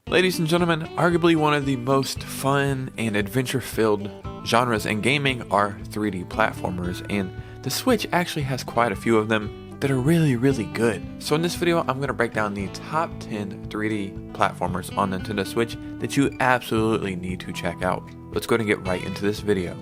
Ladies and gentlemen, arguably one of the most fun and adventure-filled genres in gaming are 3D platformers, and the Switch actually has quite a few of them that are really good. So in this video, I'm going to break down the top 10 3D platformers on Nintendo Switch that you absolutely need to check out. Let's go ahead and get right into this video.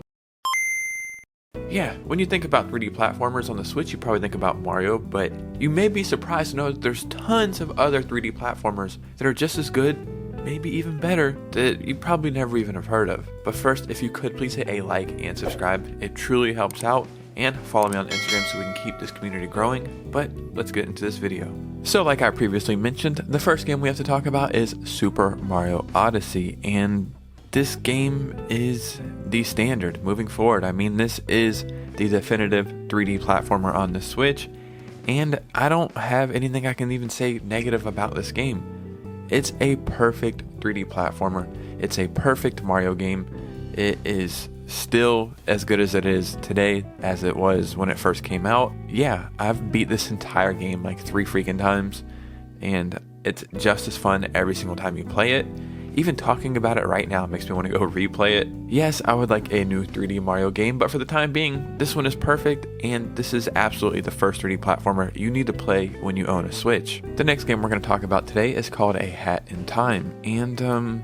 Yeah, when you think about 3D platformers on the Switch, you probably think about Mario, but you may be surprised to know that there's tons of other 3D platformers that are just as good, maybe even better, that you probably never even have heard of. But first, if you could please hit a like and subscribe, it truly helps out, and follow me on Instagram so we can keep this community growing. But let's get into this video. So like I previously mentioned, the first game we have to talk about is Super Mario Odyssey, and this game is the standard moving forward. I mean, this is the definitive 3D platformer on the Switch, and I don't have anything I can even say negative about this game. It's a perfect 3D platformer. It's a perfect Mario game. It is still as good as it is today as it was when it first came out. Yeah, I've beat this entire game like 3 freaking times, and it's just as fun every single time you play it. Even talking about it right now makes me want to go replay it. Yes, I would like a new 3D Mario game, but for the time being, this one is perfect, and this is absolutely the first 3D platformer you need to play when you own a Switch. The next game we're going to talk about today is called A Hat in Time, and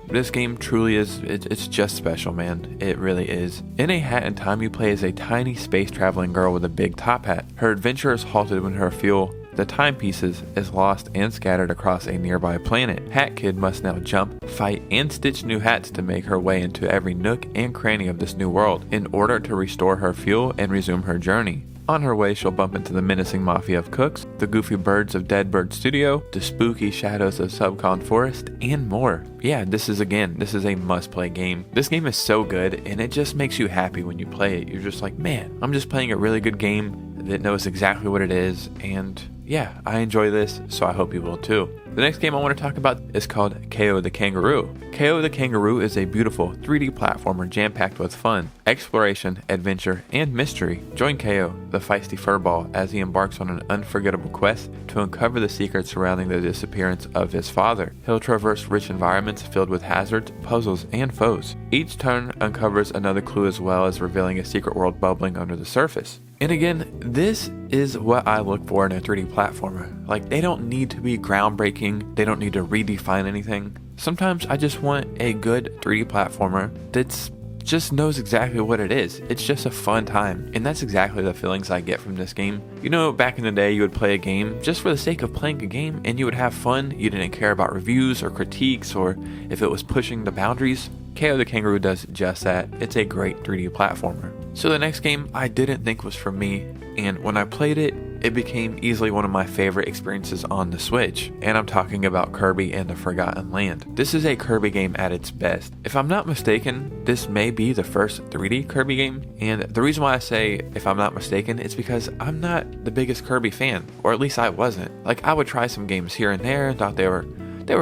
this game truly is, it's just special, man. It really is. In A Hat in Time, you play as a tiny space traveling girl with a big top hat. Her adventure is halted when her fuel, the timepieces, is lost and scattered across a nearby planet. Hat Kid must now jump, fight, and stitch new hats to make her way into every nook and cranny of this new world in order to restore her fuel and resume her journey. On her way, she'll bump into the menacing mafia of cooks, the goofy birds of Dead Bird Studio, the spooky shadows of Subcon Forest, and more. Yeah, this is a must-play game. This game is so good, and it just makes you happy when you play it. You're just like, man, I'm just playing a really good game that knows exactly what it is, and yeah, I enjoy this, so I hope you will too. The next game I want to talk about is called Kao The Kangaroo. Kao The Kangaroo is a beautiful 3D platformer jam-packed with fun, exploration, adventure, and mystery. Join Kao, the feisty furball, as he embarks on an unforgettable quest to uncover the secrets surrounding the disappearance of his father. He'll traverse rich environments filled with hazards, puzzles, and foes. Each turn uncovers another clue as well as revealing a secret world bubbling under the surface. And again, this is what I look for in a 3D platformer. Like, they don't need to be groundbreaking, they don't need to redefine anything. Sometimes I just want a good 3D platformer that's just knows exactly what it is. It's just a fun time, and that's exactly the feelings I get from this game. You know, back in the day, you would play a game just for the sake of playing a game, and you would have fun. You didn't care about reviews or critiques or if it was pushing the boundaries. Kao The Kangaroo does just that. It's a great 3D platformer. So the next game I didn't think was for me, and when I played it, it became easily one of my favorite experiences on the Switch, and I'm talking about Kirby and the Forgotten Land. This is a Kirby game at its best. If I'm not mistaken, this may be the first 3D Kirby game, and the reason why I say if I'm not mistaken is because I'm not the biggest Kirby fan, or at least I wasn't. Like, I would try some games here and there and thought they were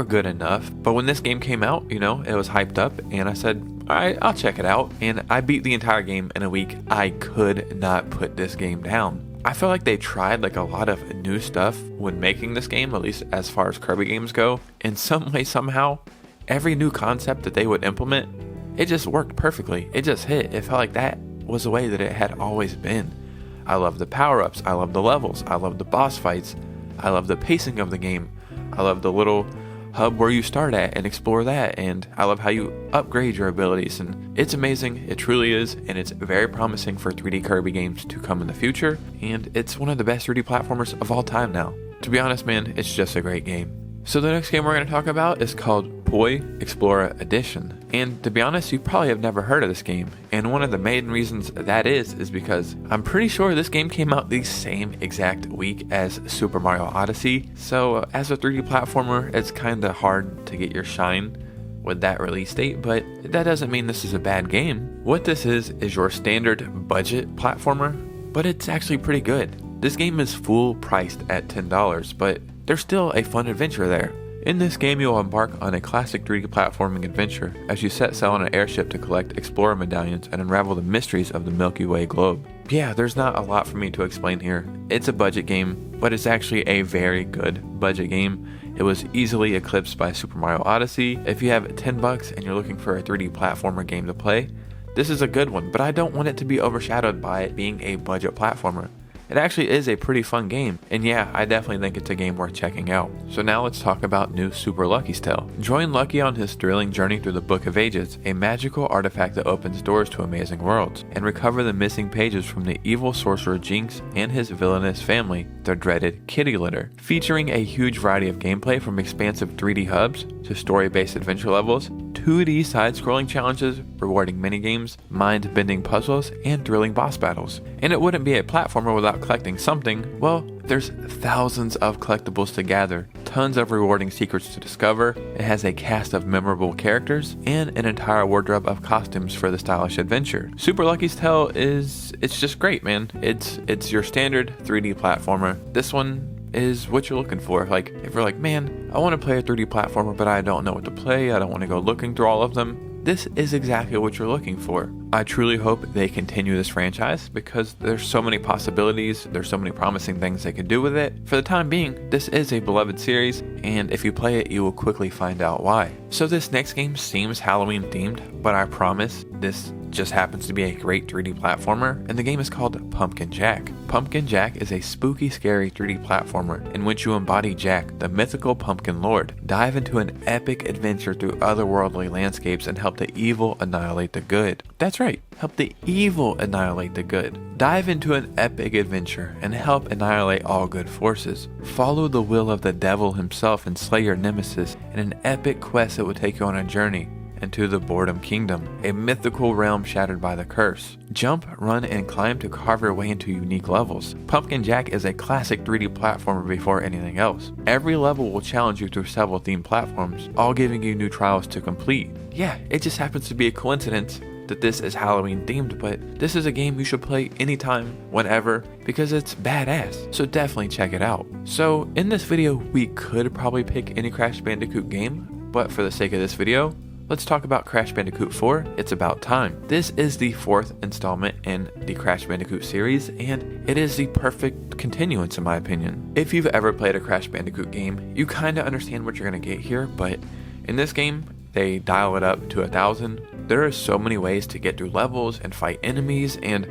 good enough, but when this game came out, you know, it was hyped up, and I said, alright, I'll check it out, and I beat the entire game in a week. I could not put this game down. I feel like they tried like a lot of new stuff when making this game, at least as far as Kirby games go. In some way, somehow, every new concept that they would implement, it just worked perfectly. It just hit. It felt like that was the way that it had always been. I love the power-ups, I love the levels, I love the boss fights, I love the pacing of the game, I love the little hub where you start at and explore that, and I love how you upgrade your abilities, and it's amazing. It truly is, and it's very promising for 3D Kirby games to come in the future, and it's one of the best 3D platformers of all time now. To be honest, man, it's just a great game. So the next game we're going to talk about is called Poi Explorer Edition, and to be honest, you probably have never heard of this game, and one of the main reasons that is because I'm pretty sure this game came out the same exact week as Super Mario Odyssey, so as a 3D platformer, it's kind of hard to get your shine with that release date, but that doesn't mean this is a bad game. What this is your standard budget platformer, but it's actually pretty good. This game is full priced at $10, but there's still a fun adventure there. In this game, you'll embark on a classic 3D platforming adventure as you set sail on an airship to collect explorer medallions and unravel the mysteries of the Milky Way globe. Yeah, there's not a lot for me to explain here. It's a budget game, but it's actually a very good budget game. It was easily eclipsed by Super Mario Odyssey. If you have $10 and you're looking for a 3D platformer game to play, this is a good one, but I don't want it to be overshadowed by it being a budget platformer. It actually is a pretty fun game, and yeah, I definitely think it's a game worth checking out. So now let's talk about new Super Lucky's Tale. Join Lucky on his thrilling journey through the Book of Ages, a magical artifact that opens doors to amazing worlds, and recover the missing pages from the evil sorcerer Jinx and his villainous family, the dreaded Kitty Litter. Featuring a huge variety of gameplay from expansive 3D hubs to story-based adventure levels, 2D side-scrolling challenges, rewarding minigames, mind-bending puzzles, and thrilling boss battles. And it wouldn't be a platformer without collecting something. Well, there's thousands of collectibles to gather, tons of rewarding secrets to discover, it has a cast of memorable characters, and an entire wardrobe of costumes for the stylish adventure. Super Lucky's Tale it's just great, man. It's your standard 3D platformer. This one is what you're looking for. Like, if you're like, man, I want to play a 3D platformer, but I don't know what to play, I don't want to go looking through all of them, this is exactly what you're looking for. I truly hope they continue this franchise because there's so many possibilities, there's so many promising things they could do with it. For the time being, this is a beloved series, and if you play it, you will quickly find out why. So this next game seems Halloween themed, but I promise this just happens to be a great 3D platformer, and the game is called Pumpkin Jack. Pumpkin Jack is a spooky, scary 3D platformer in which you embody Jack, the mythical pumpkin lord. Dive into an epic adventure through otherworldly landscapes and help the evil annihilate the good. That's right, help the evil annihilate the good. Dive into an epic adventure and help annihilate all good forces. Follow the will of the devil himself and slay your nemesis in an epic quest that will take you on a journey into the Boredom Kingdom, a mythical realm shattered by the curse. Jump, run, and climb to carve your way into unique levels. Pumpkin Jack is a classic 3D platformer before anything else. Every level will challenge you through several themed platforms, all giving you new trials to complete. Yeah, it just happens to be a coincidence that this is Halloween themed, but this is a game you should play anytime, whenever, because it's badass. So definitely check it out. So in this video, we could probably pick any Crash Bandicoot game, but for the sake of this video, let's talk about Crash Bandicoot 4, It's About Time. This is the 4th installment in the Crash Bandicoot series, and it is the perfect continuance in my opinion. If you've ever played a Crash Bandicoot game, you kinda understand what you're gonna get here, but in this game, they dial it up to 1,000. There are so many ways to get through levels and fight enemies, and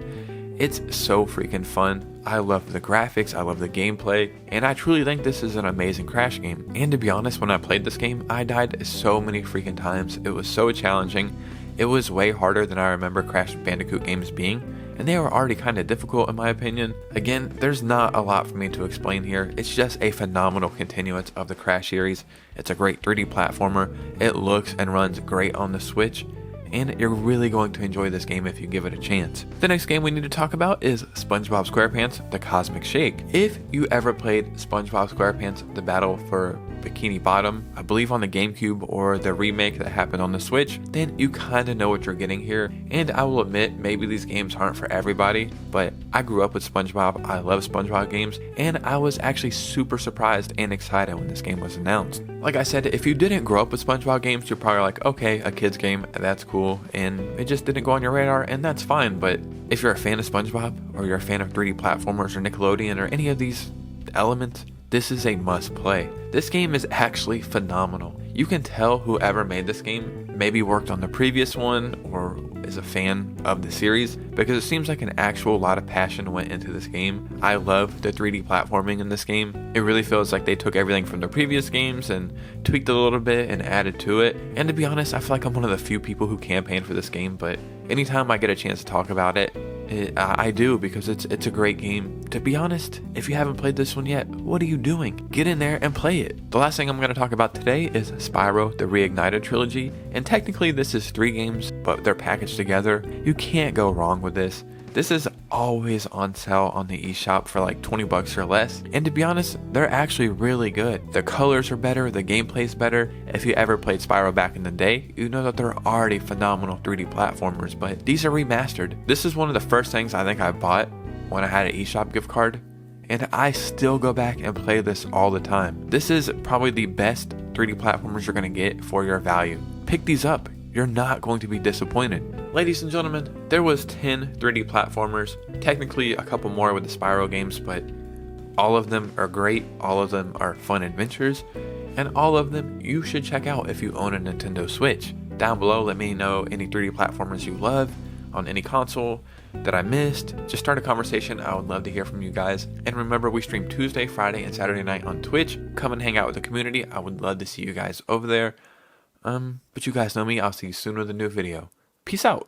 it's so freaking fun. I love the graphics, I love the gameplay, and I truly think this is an amazing Crash game. And to be honest, when I played this game, I died so many freaking times. It was so challenging. It was way harder than I remember Crash Bandicoot games being, and they were already kind of difficult in my opinion. Again, there's not a lot for me to explain here. It's just a phenomenal continuance of the Crash series. It's a great 3D platformer. It looks and runs great on the Switch, and you're really going to enjoy this game if you give it a chance. The next game we need to talk about is SpongeBob SquarePants The Cosmic Shake. If you ever played SpongeBob SquarePants The Battle for Bikini Bottom, I believe on the GameCube or the remake that happened on the Switch, then you kind of know what you're getting here. And I will admit, maybe these games aren't for everybody, but I grew up with SpongeBob, I love SpongeBob games, and I was actually super surprised and excited when this game was announced. Like I said, if you didn't grow up with SpongeBob games, you're probably like, okay, a kid's game, that's cool, and it just didn't go on your radar, and that's fine. But if you're a fan of SpongeBob, or you're a fan of 3D platformers or Nickelodeon or any of these elements, this is a must play. This game is actually phenomenal. You can tell whoever made this game maybe worked on the previous one or is a fan of the series, because it seems like an actual lot of passion went into this game. I love the 3D platforming in this game. It really feels like they took everything from the previous games and tweaked it a little bit and added to it. And to be honest, I feel like I'm one of the few people who campaigned for this game, but anytime I get a chance to talk about it, I do, because it's a great game. To be honest, if you haven't played this one yet, what are you doing? Get in there and play it. The last thing I'm going to talk about today is Spyro, the Reignited Trilogy, and technically this is 3 games, but they're packaged together. You can't go wrong with this. This is always on sale on the eShop for like 20 bucks or less, and to be honest, they're actually really good. The colors are better, the gameplay's better. If you ever played Spyro back in the day, you know that they're already phenomenal 3D platformers, but these are remastered. This is one of the first things I think I bought when I had an eShop gift card, and I still go back and play this all the time. This is probably the best 3D platformers you're going to get for your value. Pick these up. You're not going to be disappointed. Ladies and gentlemen, there was 10 3D platformers, technically a couple more with the Spyro games, but all of them are great, all of them are fun adventures, and all of them you should check out if you own a Nintendo Switch. Down below, let me know any 3D platformers you love on any console that I missed. Just start a conversation. I would love to hear from you guys. And remember, we stream Tuesday, Friday, and Saturday night on Twitch. Come and hang out with the community. I would love to see you guys over there. But you guys know me. I'll see you soon with a new video. Peace out.